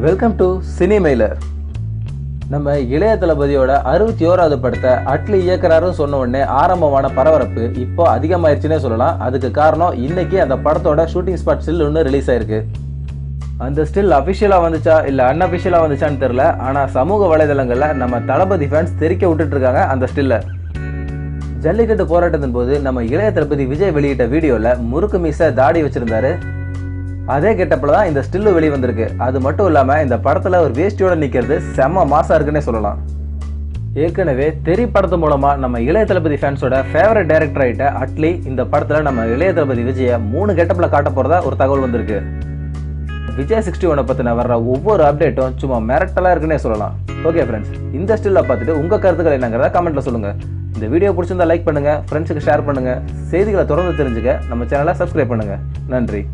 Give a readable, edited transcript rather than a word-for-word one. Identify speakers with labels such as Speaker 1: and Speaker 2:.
Speaker 1: Welcome to சினிமெய்லர். நம்ம இளைய தளபதியோட 61வது படத்தை அட்லி இயக்குறாருன்னு சொன்ன உடனே ஆரம்பமான பரபரப்பு இப்போ அதிகமாயிருச்சுன்னே சொல்லலாம். அதுக்கு காரணம் இன்னைக்கு அந்த படத்தோட ஷூட்டிங் ஸ்பாட் ஸ்டில் ஒன்று ரிலீஸ் ஆயிருக்கு. அந்த ஸ்டில் அஃபிஷியலாக வந்துச்சா இல்லை அன்அஃபிஷியலாக வந்துச்சான்னு தெரில. ஆனால் சமூக வலைதளங்களில் நம்ம தளபதி ஃபேன்ஸ் தெரிக்க விட்டுட்டு இருக்காங்க அந்த ஸ்டில்லை. ஜல்லிக்கட்டு போராட்டத்தின் போது நம்ம இளைய தளபதி விஜய் வெளியிட்ட வீடியோவில் முறுக்கு மீச தாடி வச்சிருந்தாரு. அதே கெட்டப்பில் தான் இந்த ஸ்டில்லு வெளியே வந்திருக்கு. அது மட்டும் இல்லாமல் இந்த படத்தில் ஒரு வேஷ்டியோட நிற்கிறது செம்ம மாசாக இருக்குன்னே சொல்லலாம். ஏற்கனவே தெரி படத்து மூலமாக நம்ம இளைய தளபதி ஃபேன்ஸோட ஃபேவரட் டைரக்டர் ஆகிட்ட அட்லி இந்த படத்தில் நம்ம இளைய தளபதி விஜயை 3 கெட்டப்பில் காட்ட போகிறதா ஒரு தகவல் வந்திருக்கு. விஜய் 61 பற்றின வர்ற ஒவ்வொரு அப்டேட்டும் சும்மா மிரட்டலாக இருக்குன்னே சொல்லலாம். ஓகே ஃப்ரெண்ட்ஸ், இந்த ஸ்டில்லை பார்த்துட்டு உங்கள் கருத்துக்கள் என்னங்கிறத கமெண்ட்டில் சொல்லுங்கள். இந்த வீடியோ பிடிச்சிருந்தா லைக் பண்ணுங்கள், ஃப்ரெண்ட்ஸுக்கு ஷேர் பண்ணுங்கள். செய்திகளை தொடர்ந்து தெரிஞ்சுக்க நம்ம சேனலை சப்ஸ்கிரைப் பண்ணுங்கள். நன்றி.